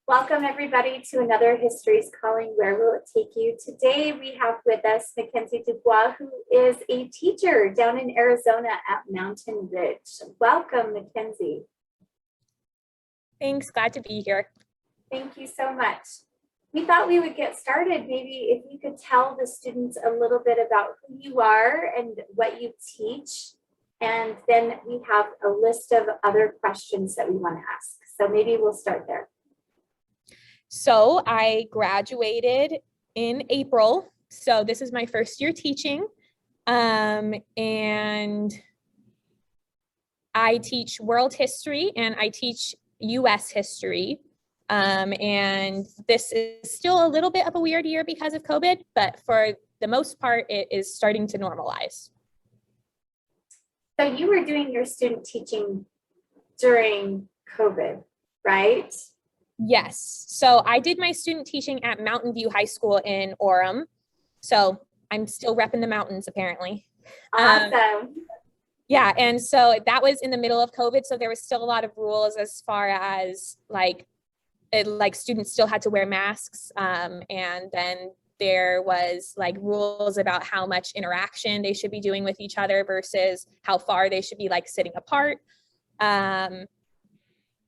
Welcome everybody to another History's Calling, Where Will It Take You? Today we have with us MacKenzie DuBois, who is a teacher down in Arizona at Mountain Ridge. Welcome, MacKenzie. Thanks, glad to be here. Thank you so much. We thought we would get started. Maybe if you could tell the students a little bit about who you are and what you teach. And then we have a list of other questions that we want to ask. So maybe we'll start there. So I graduated in April. So this is my first year teaching. And I teach world history and I teach US history. And this is still a little bit of a weird year because of COVID, but for the most part, it is starting to normalize. So you were doing your student teaching during COVID, right? Yes. So I did my student teaching at Mountain View High School in Orem. So I'm still repping the mountains, apparently. Awesome. Yeah. And so that was in the middle of COVID. So there was still a lot of rules as far as like students still had to wear masks. And then there was like rules about how much interaction they should be doing with each other versus how far they should be like sitting apart.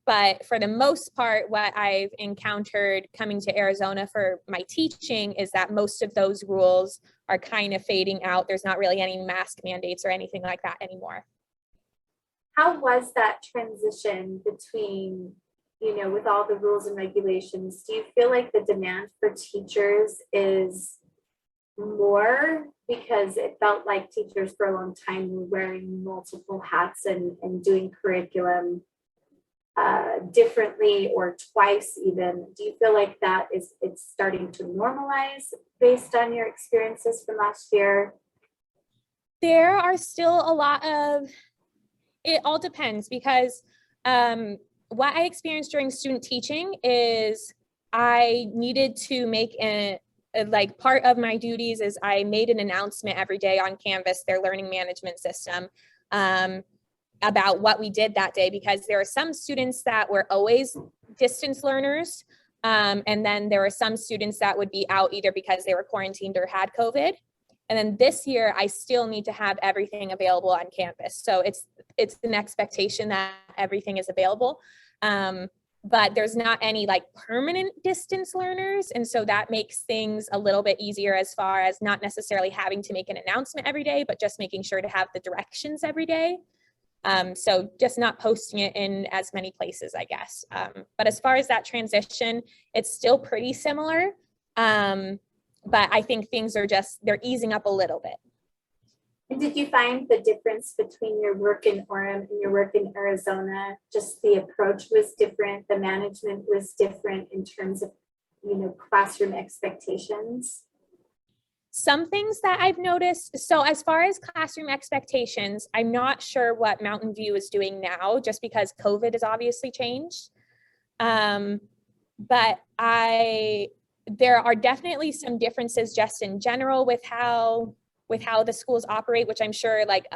But for the most part, what I've encountered coming to Arizona for my teaching is that most of those rules are kind of fading out. There's not really any mask mandates or anything like that anymore. How was that transition between, with all the rules and regulations? Do you feel like the demand for teachers is more because it felt like teachers for a long time were wearing multiple hats and doing curriculum differently or twice even? Do you feel like it's starting to normalize based on your experiences from last year? There are still a lot of, it all depends because what I experienced during student teaching is I needed to make part of my duties is I made an announcement every day on Canvas, their learning management system, about what we did that day, because there are some students that were always distance learners. And then there were some students that would be out either because they were quarantined or had COVID. And then this year, I still need to have everything available on campus. So it's an expectation that everything is available. But there's not any like permanent distance learners. And so that makes things a little bit easier as far as not necessarily having to make an announcement every day, but just making sure to have the directions every day. So just not posting it in as many places, I guess. But as far as that transition, it's still pretty similar. But I think things are they're easing up a little bit. And did you find the difference between your work in Orem and your work in Arizona? Just the approach was different, the management was different in terms of, classroom expectations? Some things that I've noticed, so as far as classroom expectations, I'm not sure what Mountain View is doing now, just because COVID has obviously changed. But there are definitely some differences just in general with how the schools operate, which I'm sure like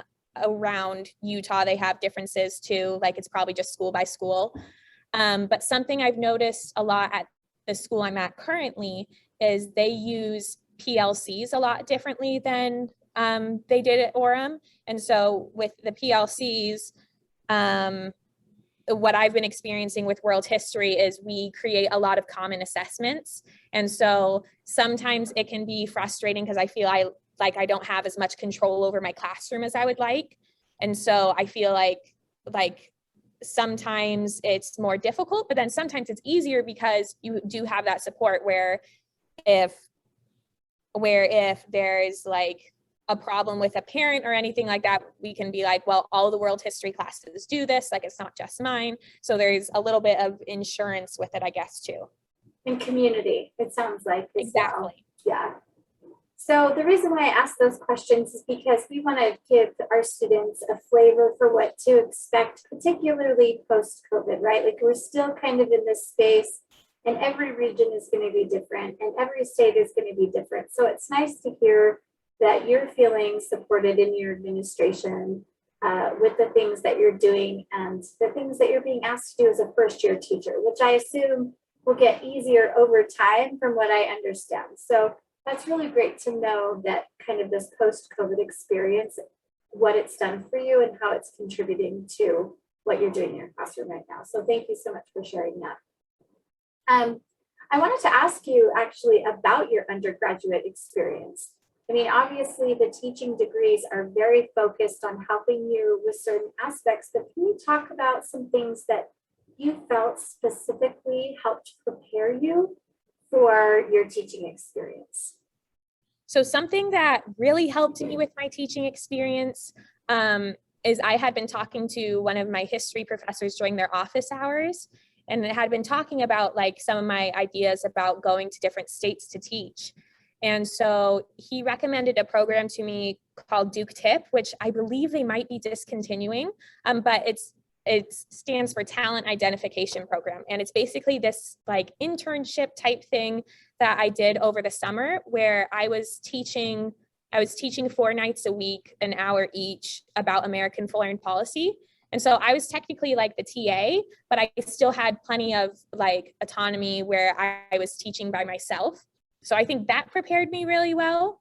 around Utah, they have differences too. Like it's probably just school by school. But something I've noticed a lot at the school I'm at currently is they use PLCs a lot differently than they did at Orem. And so with the PLCs, what I've been experiencing with world history is we create a lot of common assessments. And so sometimes it can be frustrating because I feel I don't have as much control over my classroom as I would like. And so I feel like sometimes it's more difficult, but then sometimes it's easier because you do have that support where if there's like a problem with a parent or anything like that, we can be like, well, all the world history classes do this, like it's not just mine. So there's a little bit of insurance with it, I guess, too. And community, it sounds like. Exactly. Well. Yeah. So the reason why I ask those questions is because we want to give our students a flavor for what to expect, particularly post-COVID, right? Like we're still kind of in this space and every region is going to be different and every state is going to be different. So it's nice to hear that you're feeling supported in your administration with the things that you're doing and the things that you're being asked to do as a first year teacher, which I assume will get easier over time from what I understand. So that's really great to know that kind of this post-COVID experience, what it's done for you and how it's contributing to what you're doing in your classroom right now. So thank you so much for sharing that. I wanted to ask you actually about your undergraduate experience. I mean, obviously the teaching degrees are very focused on helping you with certain aspects, but can you talk about some things that you felt specifically helped prepare you for your teaching experience? So something that really helped me with my teaching experience is I had been talking to one of my history professors during their office hours, and it had been talking about like some of my ideas about going to different states to teach. And so he recommended a program to me called Duke Tip, which I believe they might be discontinuing, but it stands for Talent Identification Program. And it's basically this like internship type thing that I did over the summer where I was teaching 4 nights a week, an hour each, about American foreign policy. And so I was technically like the TA, but I still had plenty of like autonomy where I was teaching by myself. So I think that prepared me really well.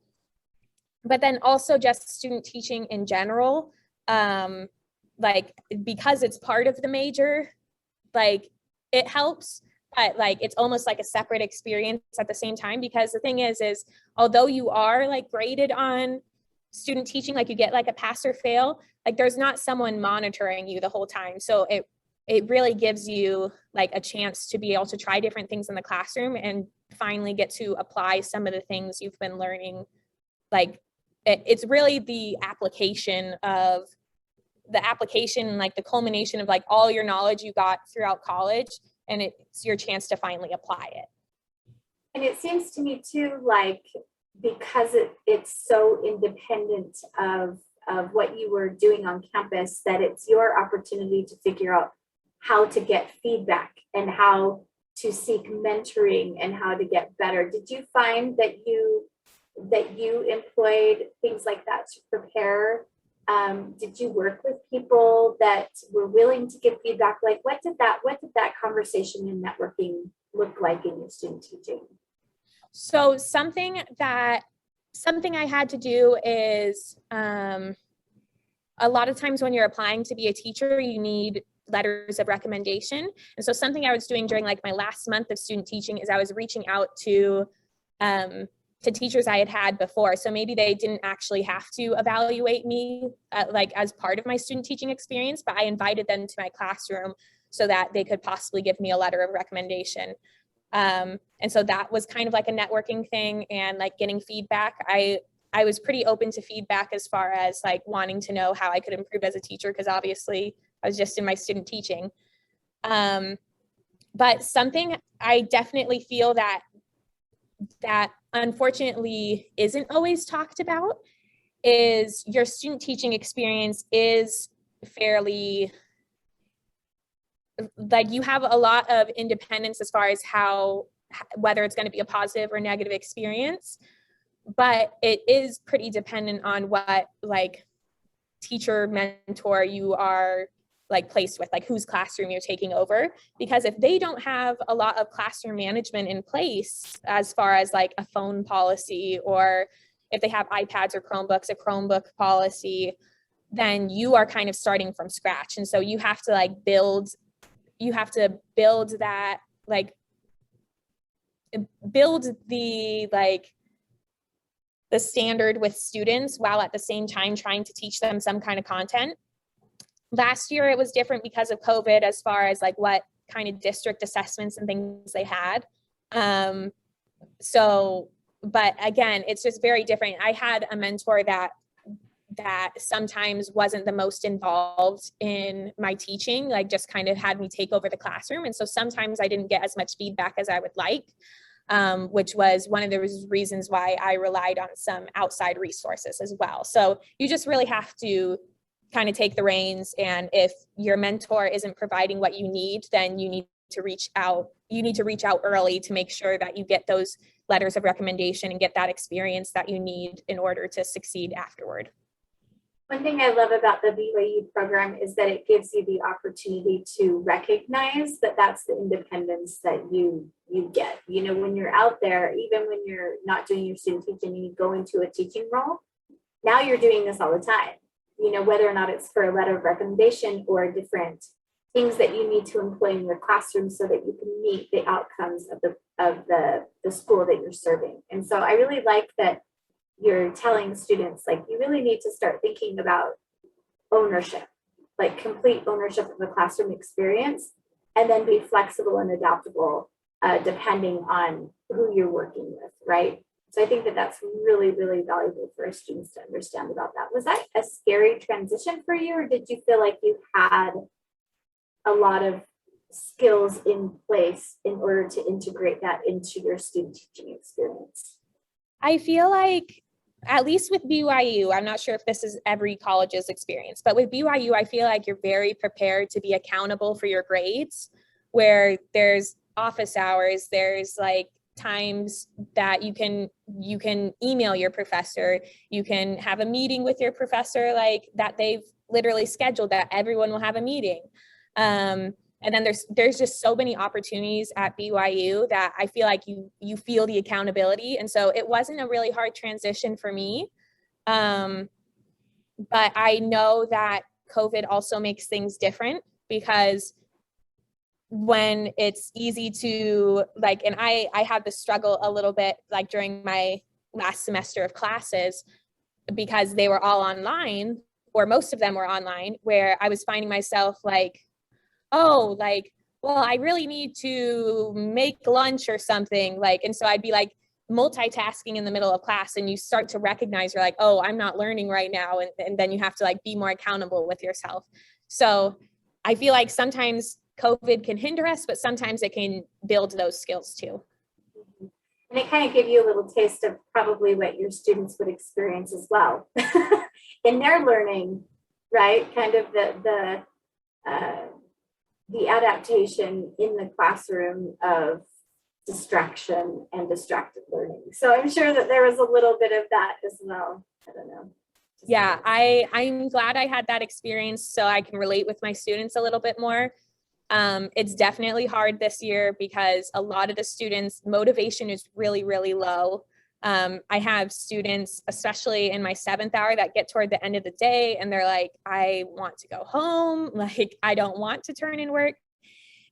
But then also just student teaching in general, like because it's part of the major, like it helps, but like it's almost like a separate experience at the same time, because the thing is although you are like graded on student teaching, like you get like a pass or fail, like there's not someone monitoring you the whole time. So it really gives you like a chance to be able to try different things in the classroom and finally get to apply some of the things you've been learning. Like it's really the application, like the culmination of like all your knowledge you got throughout college, and it's your chance to finally apply it. And it seems to me too, like, because it's so independent of what you were doing on campus, that it's your opportunity to figure out how to get feedback and how to seek mentoring and how to get better. Did you find that you employed things like that to prepare? Did you work with people that were willing to give feedback? Like what did that conversation and networking look like in your student teaching? So something I had to do is a lot of times when you're applying to be a teacher, you need letters of recommendation. And so something I was doing during like my last month of student teaching is I was reaching out to teachers I had had before. So maybe they didn't actually have to evaluate me like as part of my student teaching experience, but I invited them to my classroom so that they could possibly give me a letter of recommendation. And so that was kind of like a networking thing and like getting feedback. I was pretty open to feedback as far as like wanting to know how I could improve as a teacher, because obviously I was just in my student teaching. But something I definitely feel that unfortunately isn't always talked about is your student teaching experience is fairly, like you have a lot of independence as far as whether it's going to be a positive or negative experience, but it is pretty dependent on what like teacher mentor you are like placed with, like whose classroom you're taking over. Because if they don't have a lot of classroom management in place as far as like a phone policy, or if they have iPads or Chromebooks, a Chromebook policy, then you are kind of starting from scratch. And so you have to build that, like build the standard with students while at the same time trying to teach them some kind of content. Last year, it was different because of COVID as far as like what kind of district assessments and things they had. But again, it's just very different. I had a mentor that sometimes wasn't the most involved in my teaching, like just kind of had me take over the classroom. And so sometimes I didn't get as much feedback as I would like, which was one of the reasons why I relied on some outside resources as well. So you just really have to kind of take the reins. And if your mentor isn't providing what you need, then you need to reach out. You need to reach out early to make sure that you get those letters of recommendation and get that experience that you need in order to succeed afterward. One thing I love about the BYU program is that it gives you the opportunity to recognize that that's the independence that you get. You know, when you're out there, even when you're not doing your student teaching and you go into a teaching role, now you're doing this all the time. You know, whether or not it's for a letter of recommendation or different things that you need to employ in your classroom so that you can meet the outcomes of the school that you're serving. And so I really like that you're telling students, like, you really need to start thinking about ownership, like complete ownership of the classroom experience, and then be flexible and adaptable depending on who you're working with, right? So I think that that's really, really valuable for our students to understand about that. Was that a scary transition for you, or did you feel like you had a lot of skills in place in order to integrate that into your student teaching experience? I feel like, at least with BYU, I'm not sure if this is every college's experience, but with BYU, I feel like you're very prepared to be accountable for your grades, where there's office hours, there's like times that you can email your professor, you can have a meeting with your professor, like that they've literally scheduled that everyone will have a meeting. And then there's just so many opportunities at BYU that I feel like you feel the accountability. And so it wasn't a really hard transition for me. But I know that COVID also makes things different, because when it's easy to like, and I had the struggle a little bit like during my last semester of classes, because they were all online, or most of them were online, where I was finding myself like, oh, like, well, I really need to make lunch or something. Like, and so I'd be like multitasking in the middle of class, and you start to recognize you're like, oh, I'm not learning right now. And then you have to like be more accountable with yourself. So I feel like sometimes COVID can hinder us, but sometimes it can build those skills too. And it kind of give you a little taste of probably what your students would experience as well in their learning, right? Kind of the adaptation in the classroom of distraction and distracted learning. So I'm sure that there was a little bit of that as well. I don't know. Yeah, I'm glad I had that experience so I can relate with my students a little bit more. It's definitely hard this year because a lot of the students' motivation is really, really low. I have students, especially in my 7th hour, that get toward the end of the day and they're like, I want to go home. Like, I don't want to turn in work.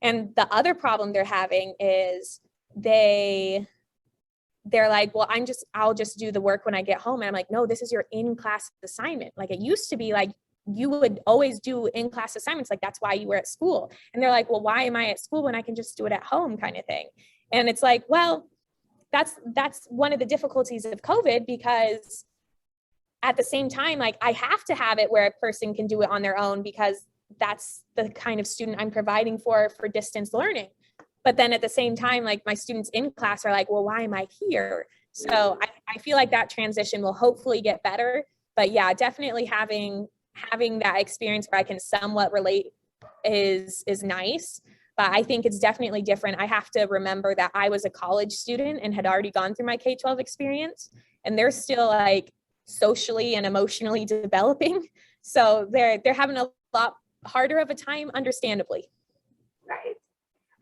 And the other problem they're having is they're like, well, I'll just do the work when I get home. And I'm like, no, this is your in-class assignment. Like, it used to be like, you would always do in-class assignments. Like, that's why you were at school. And they're like, well, why am I at school when I can just do it at home, kind of thing. And it's like, well, that's one of the difficulties of COVID, because at the same time, like, I have to have it where a person can do it on their own, because that's the kind of student I'm providing for distance learning. But then at the same time, like, my students in class are like, well, why am I here? So I feel like that transition will hopefully get better. But yeah, definitely having that experience where I can somewhat relate is nice. But I think it's definitely different. I have to remember that I was a college student and had already gone through my K-12 experience, and they're still like socially and emotionally developing. So they're having a lot harder of a time, understandably. Right.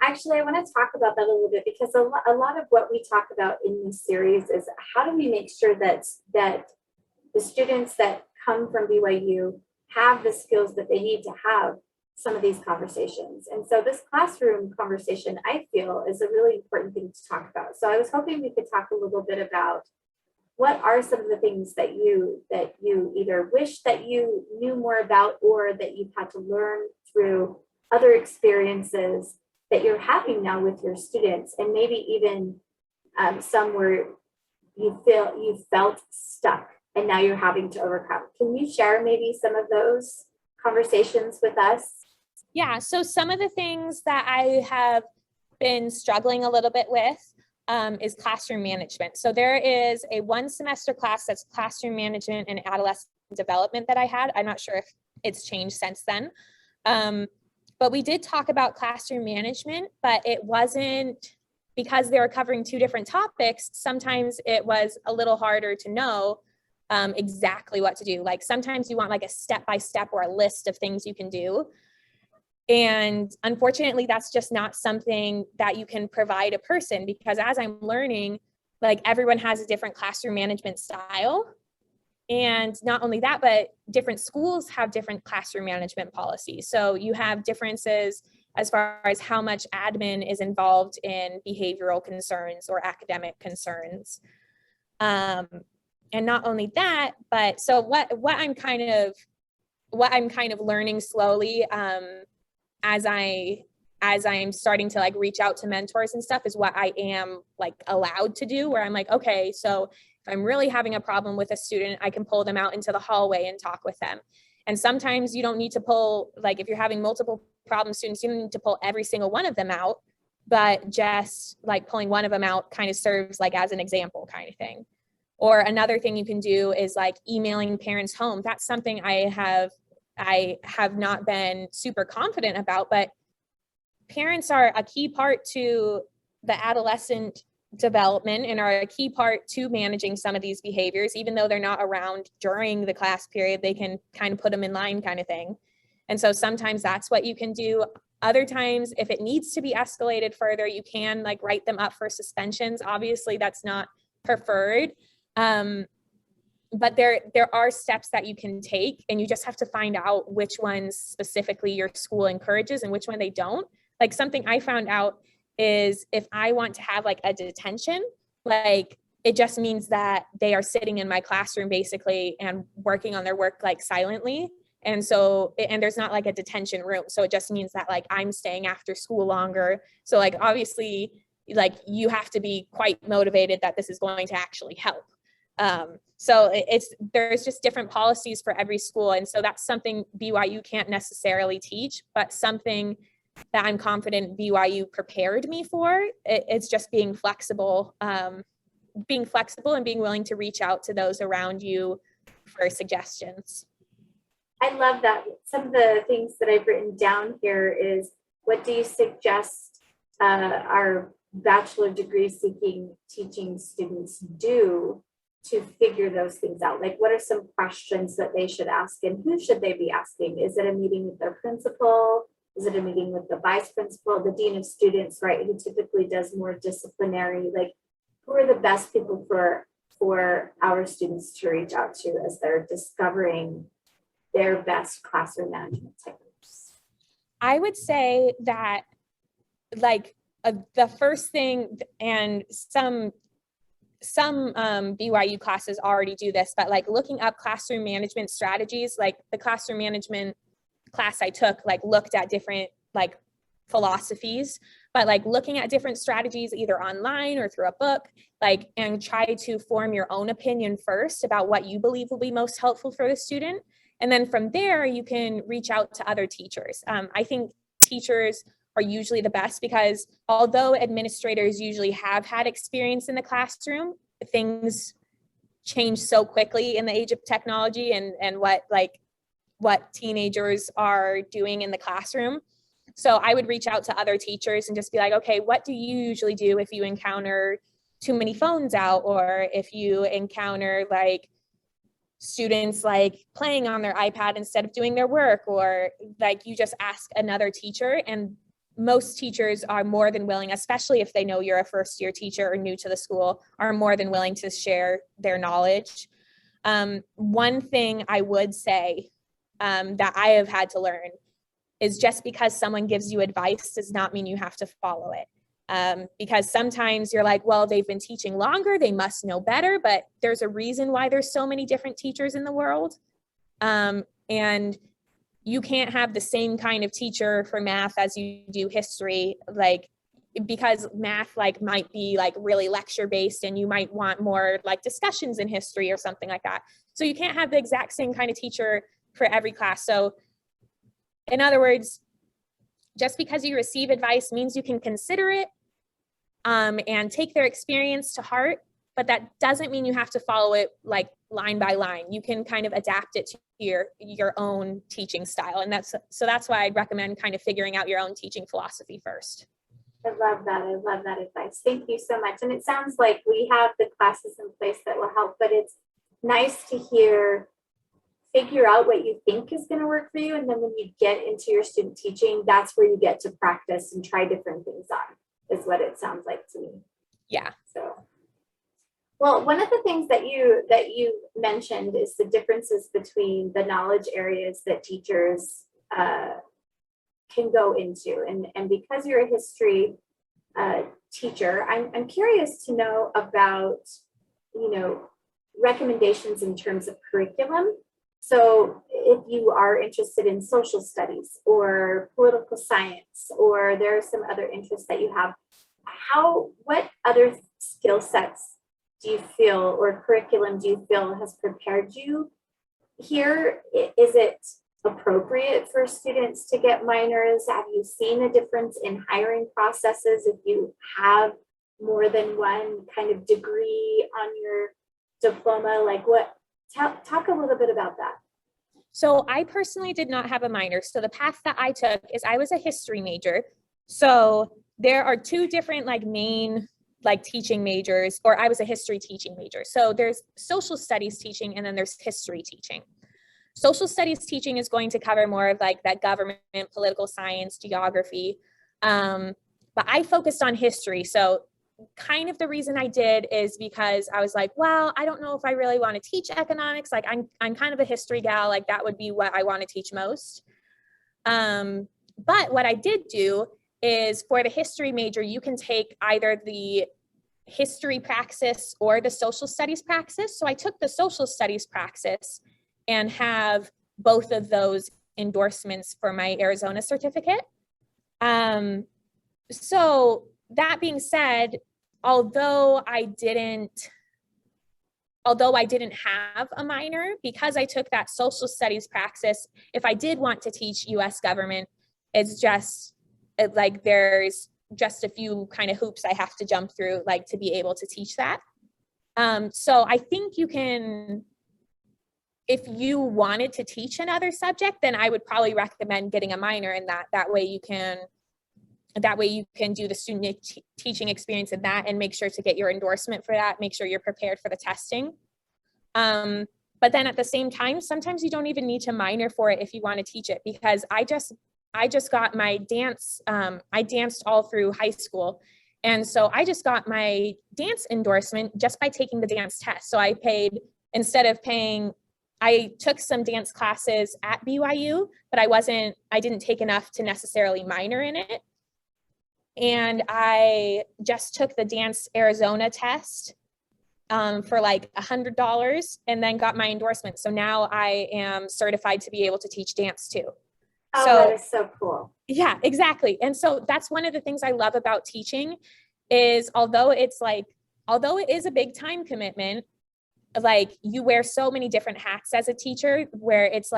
Actually, I want to talk about that a little bit, because a lot of what we talk about in this series is how do we make sure that the students that come from BYU have the skills that they need to have some of these conversations. And so this classroom conversation, I feel, is a really important thing to talk about. So I was hoping we could talk a little bit about what are some of the things that you either wish that you knew more about, or that you've had to learn through other experiences that you're having now with your students, and maybe even some where you felt stuck and now you're having to overcome. Can you share maybe some of those conversations with us? Yeah, so some of the things that I have been struggling a little bit with is classroom management. So there is a 1-semester class that's classroom management and adolescent development that I had. I'm not sure if it's changed since then. But we did talk about classroom management, but it wasn't, because they were covering 2 different topics, sometimes it was a little harder to know exactly what to do. Like sometimes you want like a step-by-step or a list of things you can do. And unfortunately, that's just not something that you can provide a person, because as I'm learning, like everyone has a different classroom management style. And not only that, but different schools have different classroom management policies. So you have differences as far as how much admin is involved in behavioral concerns or academic concerns. And not only that, but so what I'm kind of learning slowly, as I'm starting to like reach out to mentors and stuff, is what I am like allowed to do, where I'm like, okay, so if I'm really having a problem with a student, I can pull them out into the hallway and talk with them. And sometimes you don't need to pull, like if you're having multiple problem students, you don't need to pull every single one of them out, but just like pulling one of them out kind of serves like as an example kind of thing. Or another thing you can do is like emailing parents home. That's something I have not been super confident about, but parents are a key part to the adolescent development and are a key part to managing some of these behaviors. Even though they're not around during the class period, they can kind of put them in line kind of thing. And so sometimes that's what you can do. Other times, if it needs to be escalated further, you can like write them up for suspensions. Obviously, that's not preferred. But there are steps that you can take, and you just have to find out which ones specifically your school encourages and which one they don't. Like something I found out is if I want to have like a detention, like it just means that they are sitting in my classroom basically and working on their work like silently. And so, and there's not like a detention room. So it just means that like I'm staying after school longer. So like obviously like you have to be quite motivated that this is going to actually help. So there's just different policies for every school. And so that's something BYU can't necessarily teach, but something that I'm confident BYU prepared me for. It's just being flexible and being willing to reach out to those around you for suggestions. I love that. Some of the things that I've written down here is, what do you suggest our bachelor degree seeking teaching students do to figure those things out? Like, what are some questions that they should ask, and who should they be asking? Is it a meeting with their principal? Is it a meeting with the vice principal, the dean of students, right, who typically does more disciplinary? Like, who are the best people for our students to reach out to as they're discovering their best classroom management techniques? I would say that like the first thing, and some BYU classes already do this, but like looking up classroom management strategies, like the classroom management class I took, like looked at different like philosophies, but like looking at different strategies either online or through a book, like, and try to form your own opinion first about what you believe will be most helpful for the student. And then from there, you can reach out to other teachers. I think teachers are usually the best, because although administrators usually have had experience in the classroom, things change so quickly in the age of technology and what teenagers are doing in the classroom. So I would reach out to other teachers and just be like, okay, what do you usually do if you encounter too many phones out, or if you encounter like students like playing on their iPad instead of doing their work, or like you just ask another teacher. And most teachers are more than willing, especially if they know you're a first year teacher or new to the school, are more than willing to share their knowledge. One thing I would say that I have had to learn is just because someone gives you advice does not mean you have to follow it. Because sometimes you're like, well, they've been teaching longer, they must know better, but there's a reason why there's so many different teachers in the world. And you can't have the same kind of teacher for math as you do history, like, because math like might be like really lecture based and you might want more like discussions in history or something like that. So you can't have the exact same kind of teacher for every class. So in other words, just because you receive advice means you can consider it and take their experience to heart, but that doesn't mean you have to follow it like line by line. You can kind of adapt it to your own teaching style. And that's why I'd recommend kind of figuring out your own teaching philosophy first. I love that. I love that advice. Thank you so much. And it sounds like we have the classes in place that will help, but it's nice to hear, figure out what you think is going to work for you. And then when you get into your student teaching, that's where you get to practice and try different things on, is what it sounds like to me. Yeah. So, well, one of the things that you mentioned is the differences between the knowledge areas that teachers can go into. And because you're a history teacher, I'm curious to know about, recommendations in terms of curriculum. So if you are interested in social studies or political science, or there are some other interests that you have, what other skill sets do you feel, or curriculum do you feel has prepared you here? Is it appropriate for students to get minors? Have you seen a difference in hiring processes if you have more than one kind of degree on your diploma? Like talk a little bit about that. So I personally did not have a minor. So the path that I took is I was a history major. So there are two different main teaching majors, or I was a history teaching major. So there's social studies teaching, and then there's history teaching. Social studies teaching is going to cover more of that government, political science, geography. But I focused on history. So kind of the reason I did is because I was like, well, I don't know if I really want to teach economics. I'm kind of a history gal. That would be what I want to teach most. But what I did do is, for the history major, you can take either the history praxis or the social studies praxis. So I took the social studies praxis and have both of those endorsements for my Arizona certificate. So that being said, although I didn't have a minor, because I took that social studies praxis, if I did want to teach US government, there's just a few kind of hoops I have to jump through to be able to teach that. So I think you can, if you wanted to teach another subject, then I would probably recommend getting a minor in that. That way you can do the student teaching experience in that and make sure to get your endorsement for that, make sure you're prepared for the testing. But then at the same time, sometimes you don't even need to minor for it if you want to teach it, because I just got my dance, I danced all through high school. And so I just got my dance endorsement just by taking the dance test. So I took some dance classes at BYU, but I didn't take enough to necessarily minor in it. And I just took the Dance Arizona test for $100 and then got my endorsement. So now I am certified to be able to teach dance too. Oh, that is so cool. Yeah, exactly. And so that's one of the things I love about teaching is, although it is a big time commitment, you wear so many different hats as a teacher, where it's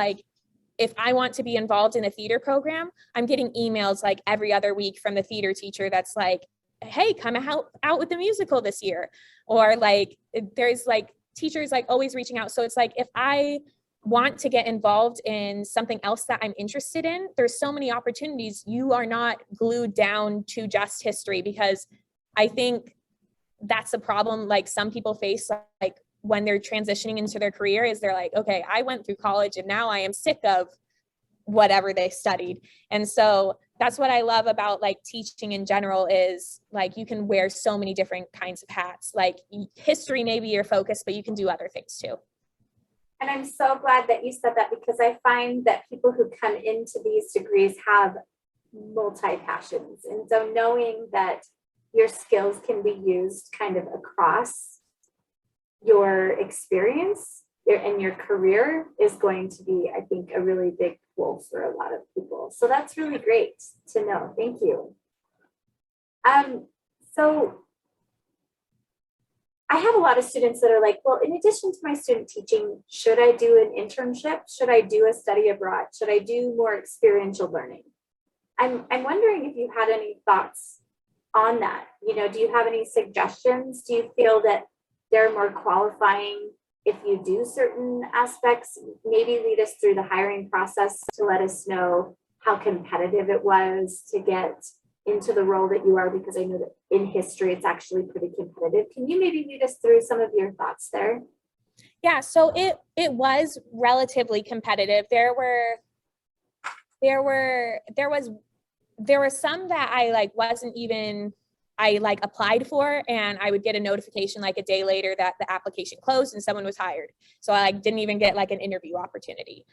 if I want to be involved in a theater program, I'm getting emails every other week from the theater teacher that's hey, come out with the musical this year. Or there's teachers always reaching out. So it's if I want to get involved in something else that I'm interested in, there's so many opportunities. You are not glued down to just history, because I think that's a problem some people face when they're transitioning into their career, is they're okay, I went through college and now I am sick of whatever they studied. And so that's what I love about teaching in general, is you can wear so many different kinds of hats. History may be your focus, but you can do other things too. And I'm so glad that you said that, because I find that people who come into these degrees have multi-passions. And so knowing that your skills can be used kind of across your experience and your career is going to be, I think, a really big pull for a lot of people. So that's really great to know. Thank you. So I have a lot of students that are well, in addition to my student teaching, should I do an internship? Should I do a study abroad? Should I do more experiential learning? I'm wondering if you had any thoughts on that. Do you have any suggestions? Do you feel that they're more qualifying if you do certain aspects? Maybe lead us through the hiring process to let us know how competitive it was to get into the role that you are, because I know that in history, it's actually pretty competitive. Can you maybe lead us through some of your thoughts there? Yeah, so it was relatively competitive. There were some that I like wasn't even I like applied for, and I would get a notification like a day later that the application closed and someone was hired. So I like didn't even get like an interview opportunity.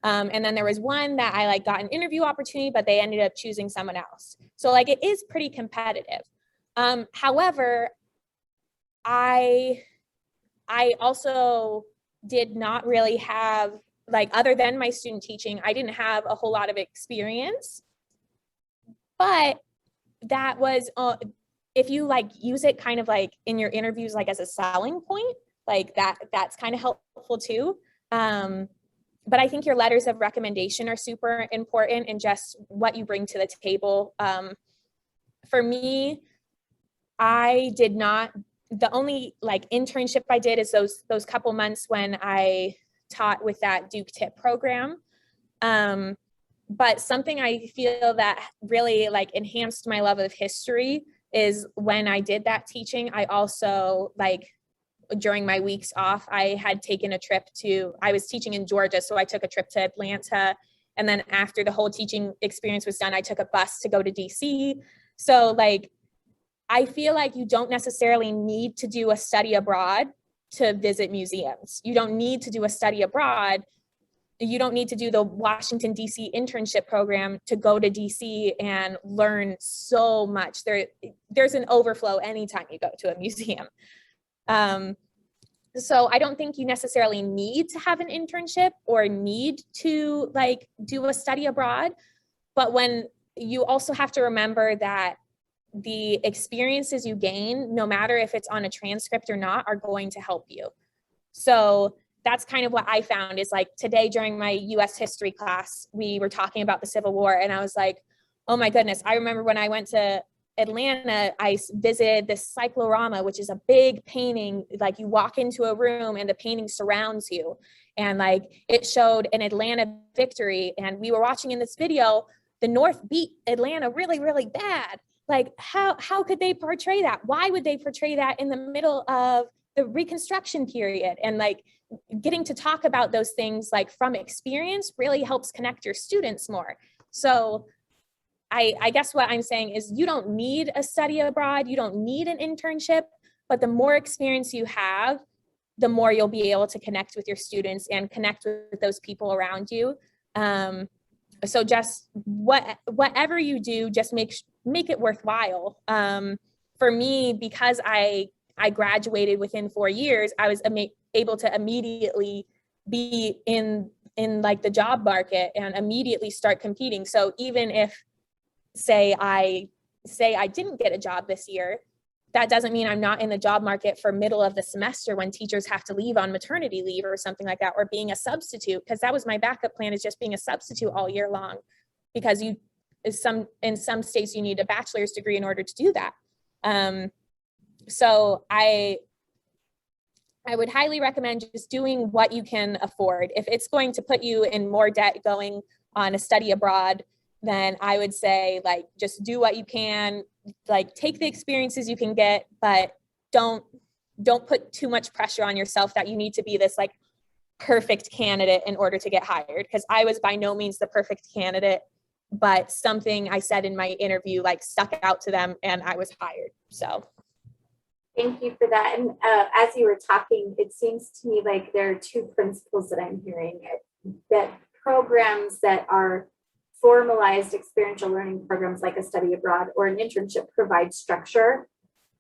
And then there was one that I like got an interview opportunity, but they ended up choosing someone else. So like it is pretty competitive. However, I also did not really have like other than my student teaching, I didn't have a whole lot of experience, but that was if you like use it kind of like in your interviews like as a selling point, like that's kind of helpful too. But I think your letters of recommendation are super important and just what you bring to the table. For me, I did not, the only like internship I did is those couple months when I taught with that Duke Tip program. But something I feel that really like enhanced my love of history is when I did that teaching, I also like during my weeks off, I had taken a trip I was teaching in Georgia, so I took a trip to Atlanta. And then after the whole teaching experience was done, I took a bus to go to DC. So like, I feel like you don't necessarily need to do a study abroad to visit museums. You don't need to do a study abroad. You don't need to do the Washington, D.C. internship program to go to D.C. and learn so much. There's an overflow anytime you go to a museum. So I don't think you necessarily need to have an internship or need to like do a study abroad. But when you also have to remember that the experiences you gain, no matter if it's on a transcript or not, are going to help you. So that's kind of what I found is like today during my US history class, we were talking about the Civil War and I was like, oh my goodness. I remember when I went to Atlanta, I visited this cyclorama, which is a big painting. Like you walk into a room and the painting surrounds you. And like it showed an Atlanta victory. And we were watching in this video, the North beat Atlanta really, really bad. Like how could they portray that? Why would they portray that in the middle of the Reconstruction period? And like getting to talk about those things like from experience really helps connect your students more. So I guess what I'm saying is you don't need a study abroad, you don't need an internship, but the more experience you have, the more you'll be able to connect with your students and connect with those people around you. So just whatever you do, just make it worthwhile. For me, because I graduated within 4 years, I was able to immediately be in like the job market and immediately start competing. So even if say I didn't get a job this year, that doesn't mean I'm not in the job market for middle of the semester when teachers have to leave on maternity leave or something like that, or being a substitute, because that was my backup plan, is just being a substitute all year long, because in some states you need a bachelor's degree in order to do that. So I would highly recommend just doing what you can afford. If it's going to put you in more debt going on a study abroad, then I would say like just do what you can, like take the experiences you can get, but don't put too much pressure on yourself that you need to be this like perfect candidate in order to get hired. Because I was by no means the perfect candidate, but something I said in my interview like stuck out to them and I was hired. So thank you for that. And as you were talking, it seems to me like there are two principles that I'm hearing, that programs that are formalized experiential learning programs like a study abroad or an internship provide structure.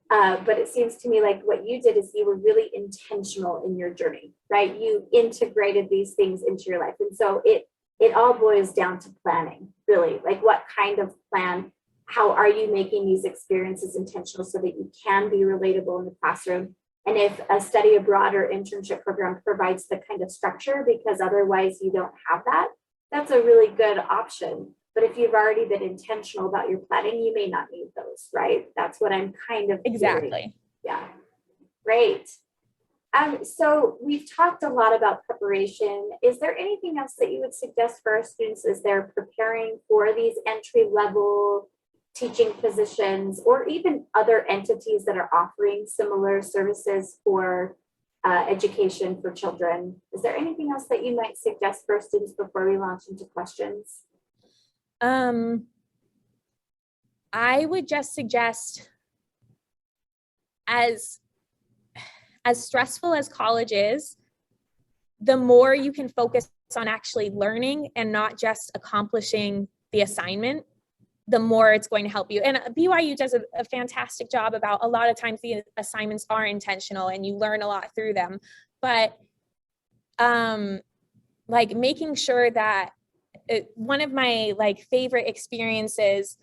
But it seems to me like what you did is you were really intentional in your journey, right? You integrated these things into your life. And so it all boils down to planning, really. Like what kind of plan, how are you making these experiences intentional so that you can be relatable in the classroom? And if a study abroad or internship program provides the kind of structure, because otherwise you don't have that, that's a really good option. But if you've already been intentional about your planning, you may not need those, right? That's what I'm kind of exactly hearing. Yeah, great. So we've talked a lot about preparation. Is there anything else that you would suggest for our students as they're preparing for these entry level teaching positions, or even other entities that are offering similar services for education for children. Is there anything else that you might suggest for students before we launch into questions? I would just suggest, as stressful as college is, the more you can focus on actually learning and not just accomplishing the assignment, the more it's going to help you. And BYU does a fantastic job about, a lot of times the assignments are intentional and you learn a lot through them. But like making sure that one of my favorite experiences,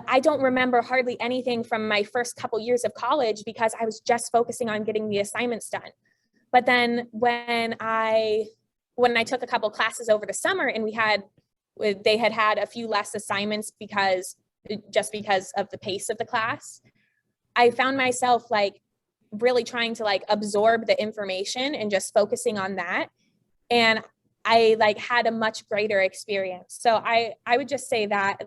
I don't remember hardly anything from my first couple years of college because I was just focusing on getting the assignments done. But then when I took a couple classes over the summer and they had a few less assignments because of the pace of the class, I found myself really trying to absorb the information and just focusing on that. And I had a much greater experience. So I would just say that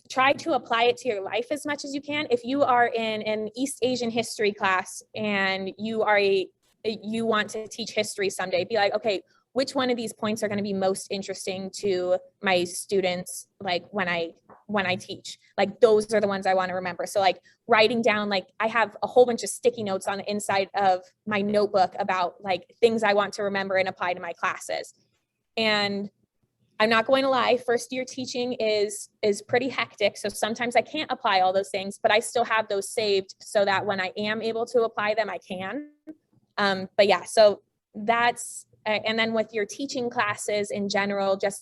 try to apply it to your life as much as you can. If you are in an East Asian history class and you want to teach history someday, be like, okay, which one of these points are going to be most interesting to my students when I teach? Those are the ones I want to remember. So writing down, I have a whole bunch of sticky notes on the inside of my notebook about things I want to remember and apply to my classes. And I'm not going to lie, first year teaching is pretty hectic. So sometimes I can't apply all those things, but I still have those saved so that when I am able to apply them, I can. But yeah, so that's, and then with your teaching classes in general, just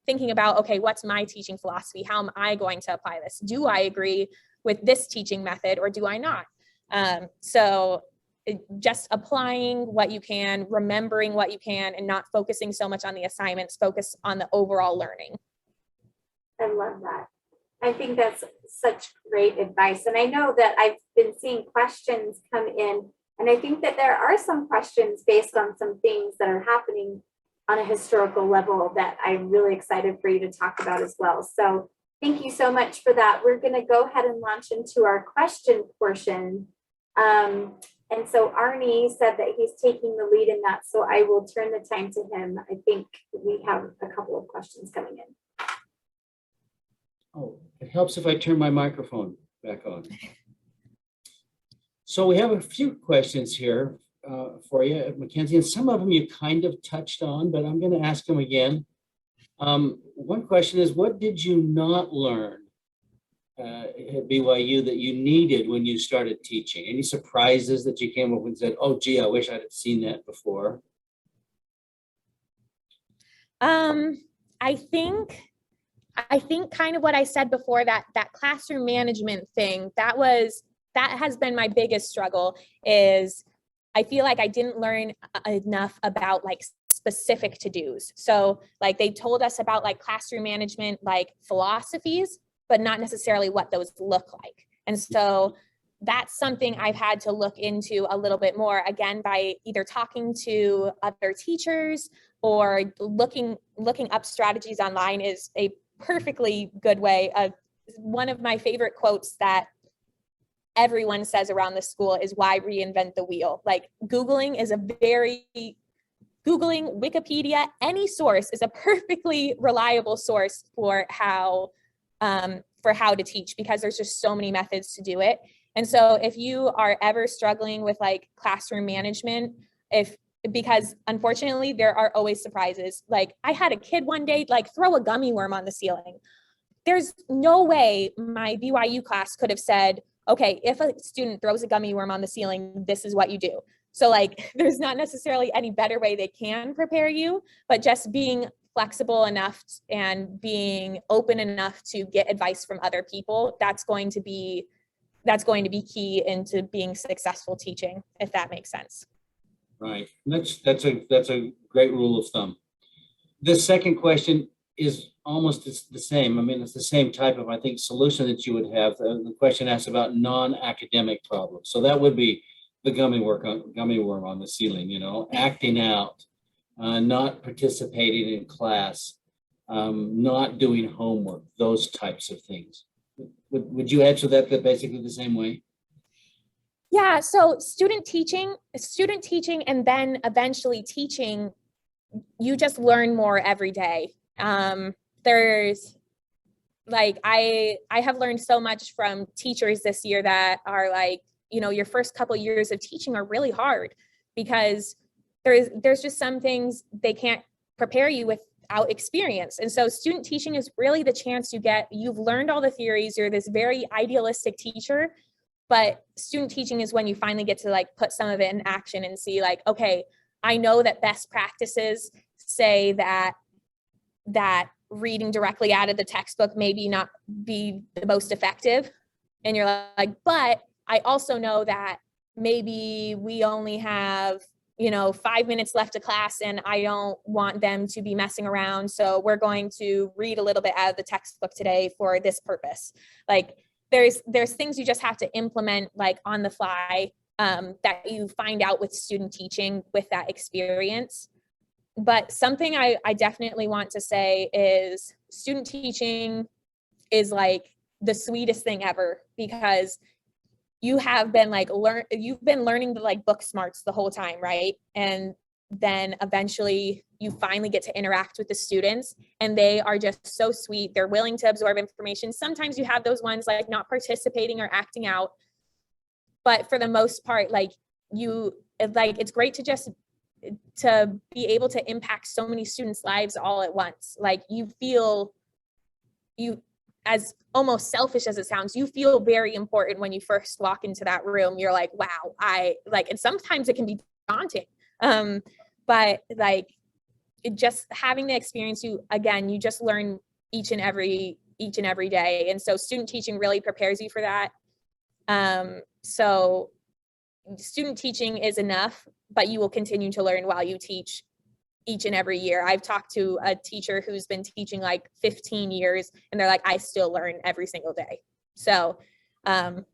thinking about, okay, what's my teaching philosophy? How am I going to apply this? Do I agree with this teaching method or do I not? So just applying what you can, remembering what you can, and not focusing so much on the assignments, focus on the overall learning. I love that. I think that's such great advice. And I know that I've been seeing questions come in, and I think that there are some questions based on some things that are happening on a historical level that I'm really excited for you to talk about as well. So thank you so much for that. We're going to go ahead and launch into our question portion. And so Arnie said that he's taking the lead in that, so I will turn the time to him. I think we have a couple of questions coming in. Oh, it helps if I turn my microphone back on. So we have a few questions here for you, MacKenzie, and some of them you kind of touched on, but I'm going to ask them again. One question is, what did you not learn at BYU that you needed when you started teaching? Any surprises that you came up with and said, oh, gee, I wish I'd have seen that before? I think kind of what I said before, that classroom management thing, that has been my biggest struggle. Is I feel like I didn't learn enough about specific to-dos. So they told us about classroom management, philosophies, but not necessarily what those look like. And so that's something I've had to look into a little bit more, again, by either talking to other teachers or looking up strategies online is a perfectly good way. One of my favorite quotes that everyone says around the school is, why reinvent the wheel? Googling, Wikipedia, any source is a perfectly reliable source for how to teach, because there's just so many methods to do it. And so if you are ever struggling with classroom management, because unfortunately there are always surprises. I had a kid one day throw a gummy worm on the ceiling. There's no way my BYU class could have said, okay, if a student throws a gummy worm on the ceiling, this is what you do. So there's not necessarily any better way they can prepare you, but just being flexible enough and being open enough to get advice from other people, that's going to be key into being successful teaching, if that makes sense. Right. That's a great rule of thumb. The second question is almost the same. I mean, it's the same type of, I think, solution that you would have. The question asks about non-academic problems. So that would be the gummy worm on the ceiling, acting out, not participating in class, not doing homework, those types of things. Would you answer that basically the same way? Yeah, so student teaching, and then eventually teaching, you just learn more every day. There's like, I have learned so much from teachers this year that are like, you know, your first couple of years of teaching are really hard because there's just some things they can't prepare you without experience. And so student teaching is really the chance you've learned all the theories, you're this very idealistic teacher, but student teaching is when you finally get to like put some of it in action and see like, okay, I know that best practices say that reading directly out of the textbook maybe not be the most effective. And you're like, but I also know that maybe we only have, 5 minutes left of class and I don't want them to be messing around. So we're going to read a little bit out of the textbook today for this purpose. Like there's things you just have to implement like on the fly that you find out with student teaching with that experience. But something I definitely want to say is student teaching is like the sweetest thing ever, because you've been learning the like book smarts the whole time, right? And then eventually you finally get to interact with the students and they are just so sweet. They're willing to absorb information. Sometimes you have those ones like not participating or acting out, but for the most part, it's great to be able to impact so many students' lives all at once. Like as almost selfish as it sounds, you feel very important when you first walk into that room. You're like, wow, and sometimes it can be daunting. But like just having the experience, you just learn each and every day. And so student teaching really prepares you for that. So student teaching is enough, but you will continue to learn while you teach each and every year. I've talked to a teacher who's been teaching like 15 years and they're like, I still learn every single day. So the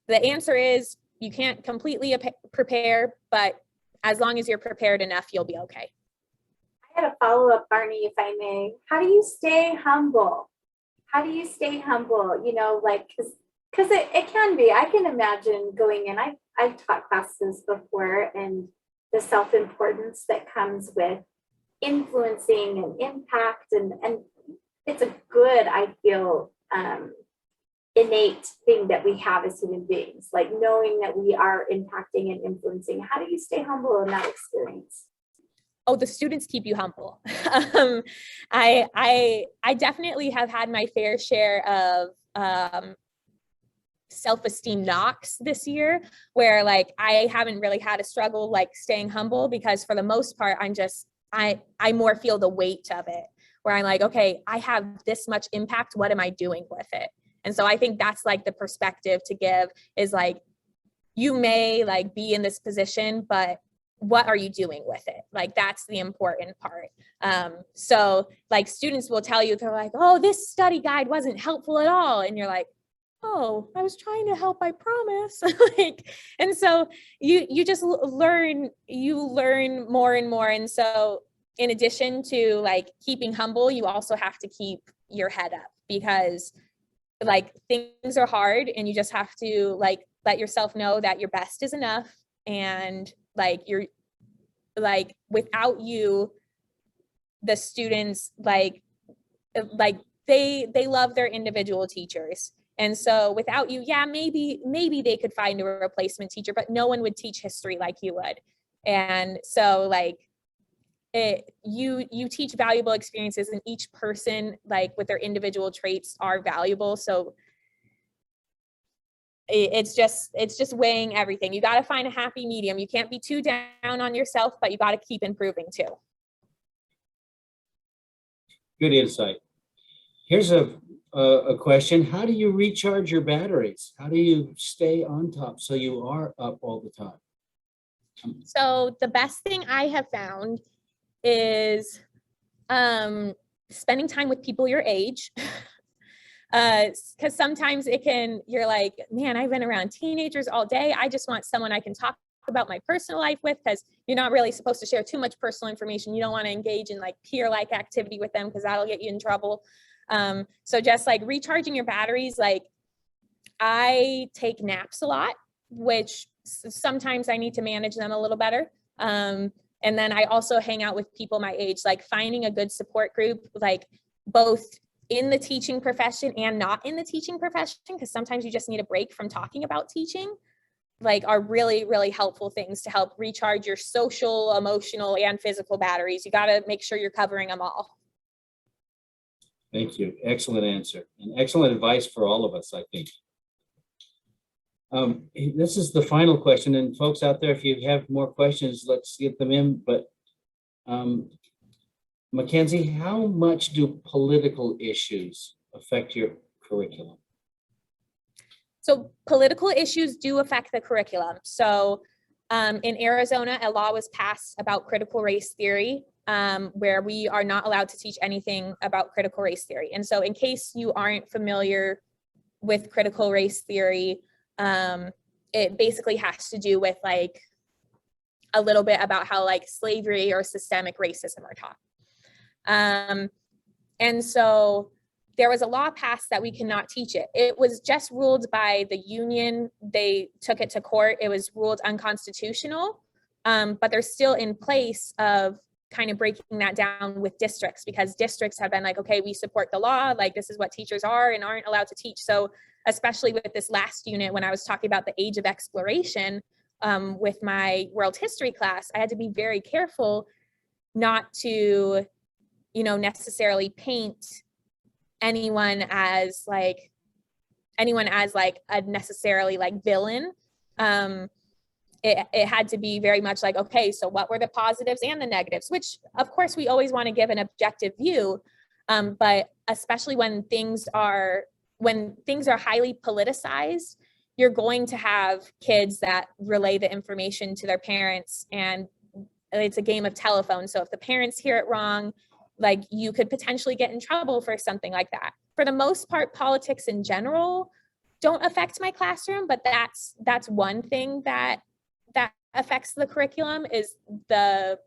answer is you can't completely prepare, but as long as you're prepared enough, you'll be okay. I had a follow-up, Barney, if I may. How do you stay humble? Because it can be. I can imagine going in. I've taught classes before, and the self-importance that comes with influencing and impact, and it's a good, I feel, innate thing that we have as human beings, like knowing that we are impacting and influencing. How do you stay humble in that experience? Oh, the students keep you humble. I definitely have had my fair share of self-esteem knocks this year, where like I haven't really had a struggle like staying humble, because for the most part I more feel the weight of it, where I'm like, okay, I have this much impact, what am I doing with it? And so I think that's like the perspective to give, is like, you may like be in this position, but what are you doing with it? Like, that's the important part. So like students will tell you, they're like, oh, this study guide wasn't helpful at all. And you're like, oh, I was trying to help, I promise. And so you just learn more and more. And so in addition to like keeping humble, you also have to keep your head up, because like things are hard and you just have to like let yourself know that your best is enough. And like you're like, without you, the students like they love their individual teachers. And so without you, yeah, maybe they could find a replacement teacher, but no one would teach history like you would. And so like you teach valuable experiences, and each person like with their individual traits are valuable. So it's just weighing everything. You got to find a happy medium. You can't be too down on yourself, but you got to keep improving too. Good insight. Here's a question. How do you recharge your batteries? How do you stay on top so you are up all the time? So the best thing I have found is spending time with people your age. Because sometimes you're like, man, I've been around teenagers all day. I just want someone I can talk about my personal life with, because you're not really supposed to share too much personal information. You don't want to engage in like peer-like activity with them, because that'll get you in trouble. So just like recharging your batteries, like I take naps a lot. which sometimes I need to manage them a little better. And then I also hang out with people my age, like finding a good support group, like both in the teaching profession and not in the teaching profession, because sometimes you just need a break from talking about teaching, like are really, really helpful things to help recharge your social, emotional, and physical batteries. You got to make sure you're covering them all. Thank you. Excellent answer and excellent advice for all of us, I think. This is the final question, and folks out there, if you have more questions, let's get them in. But MacKenzie, how much do political issues affect your curriculum? So political issues do affect the curriculum. So in Arizona, a law was passed about critical race theory, where we are not allowed to teach anything about critical race theory. And so in case you aren't familiar with critical race theory, it basically has to do with like a little bit about how like slavery or systemic racism are taught. And so there was a law passed that we cannot teach it. It was just ruled by the union. They took it to court. It was ruled unconstitutional, but they're still in place of kind of breaking that down with districts, because districts have been like, okay, we support the law. Like this is what teachers are and aren't allowed to teach. So especially with this last unit, when I was talking about the age of exploration with my world history class, I had to be very careful not to, necessarily paint anyone as like a necessarily like villain. It had to be very much like, okay, so what were the positives and the negatives, which of course we always want to give an objective view. But especially when things are highly politicized, you're going to have kids that relay the information to their parents, and it's a game of telephone. So if the parents hear it wrong, like you could potentially get in trouble for something like that. For the most part, politics in general don't affect my classroom, but that's one thing that affects the curriculum is the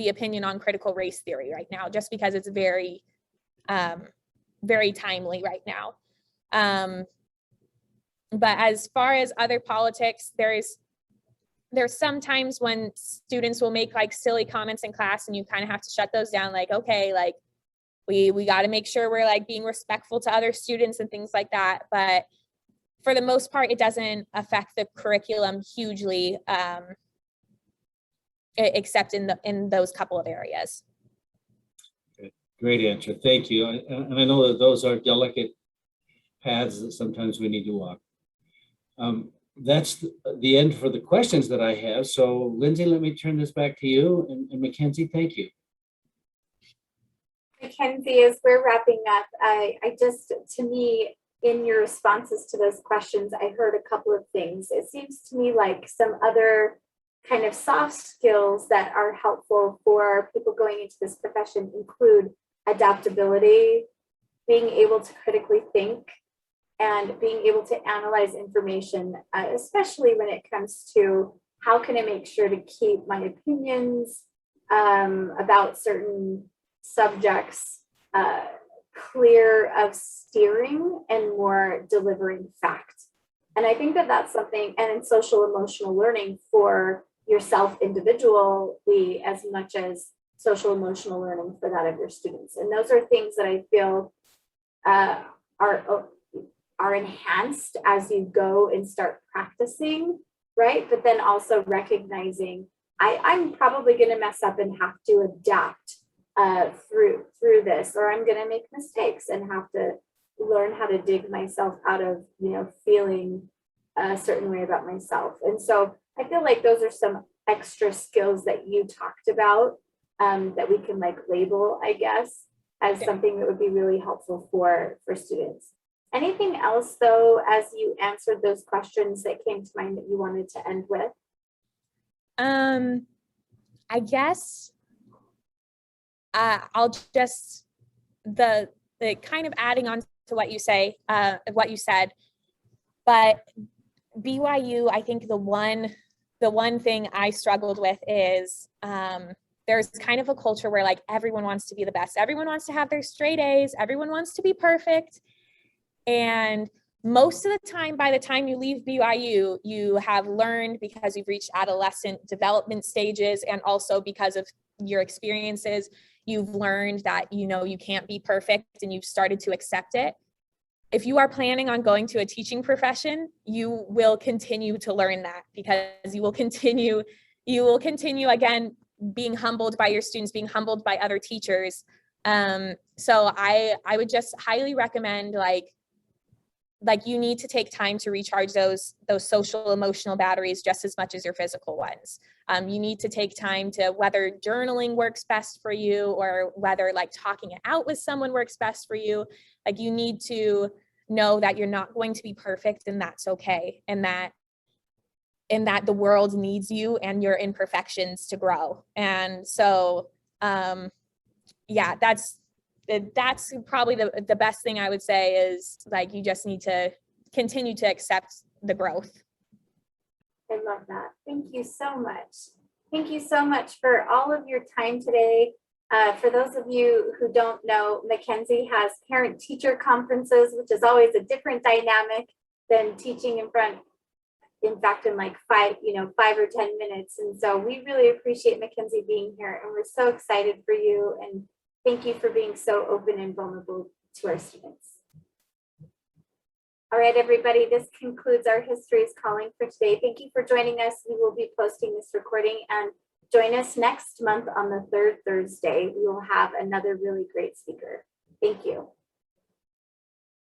opinion on critical race theory right now, just because it's very, very timely right now. But as far as other politics, there's some times when students will make like silly comments in class and you kind of have to shut those down. Like, okay, like we got to make sure we're like being respectful to other students and things like that. But for the most part, it doesn't affect the curriculum hugely, except in those couple of areas. Great answer. Thank you. And I know that those are delicate paths that sometimes we need to walk. That's the end for the questions that I have. So Lindsay, let me turn this back to you, and MacKenzie, thank you. MacKenzie, as we're wrapping up, I just, to me, in your responses to those questions, I heard a couple of things. It seems to me like some other kind of soft skills that are helpful for people going into this profession include adaptability, being able to critically think, and being able to analyze information, especially when it comes to how can I make sure to keep my opinions about certain subjects clear of steering and more delivering fact. And I think that that's something, and in social emotional learning for yourself individually as much as social emotional learning for that of your students. And those are things that I feel are enhanced as you go and start practicing, right? But then also recognizing I'm probably going to mess up and have to adapt through this, or I'm going to make mistakes and have to learn how to dig myself out of, feeling a certain way about myself. And so I feel like those are some extra skills that you talked about that we can like label, I guess, as something that would be really helpful for students. Anything else though, as you answered those questions that came to mind that you wanted to end with? I guess I'll just the kind of adding on to what you said, but BYU, I think the one thing I struggled with is there's kind of a culture where like everyone wants to be the best, everyone wants to have their straight A's, everyone wants to be perfect. And most of the time, by the time you leave BYU, you have learned, because you've reached adolescent development stages, and also because of your experiences, you've learned that, you know, you can't be perfect, and you've started to accept it. If you are planning on going to a teaching profession, you will continue to learn that, because you will continue again, being humbled by your students, being humbled by other teachers. So I would just highly recommend, like you need to take time to recharge those social emotional batteries just as much as your physical ones. You need to take time to, whether journaling works best for you, or whether like talking it out with someone works best for you. Like, you need to know that you're not going to be perfect, and that's okay. And that the world needs you and your imperfections to grow. And so, yeah, that's probably the best thing I would say, is like, you just need to continue to accept the growth. I love that. Thank you so much. Thank you so much for all of your time today. For those of you who don't know, MacKenzie has parent-teacher conferences, which is always a different dynamic than teaching in front, in fact, in like 5 or 10 minutes. And so we really appreciate MacKenzie being here, and we're so excited for you. And thank you for being so open and vulnerable to our students. All right, everybody, this concludes our History is Calling for today. Thank you for joining us. We will be posting this recording, and join us next month on the third Thursday. We will have another really great speaker. Thank you.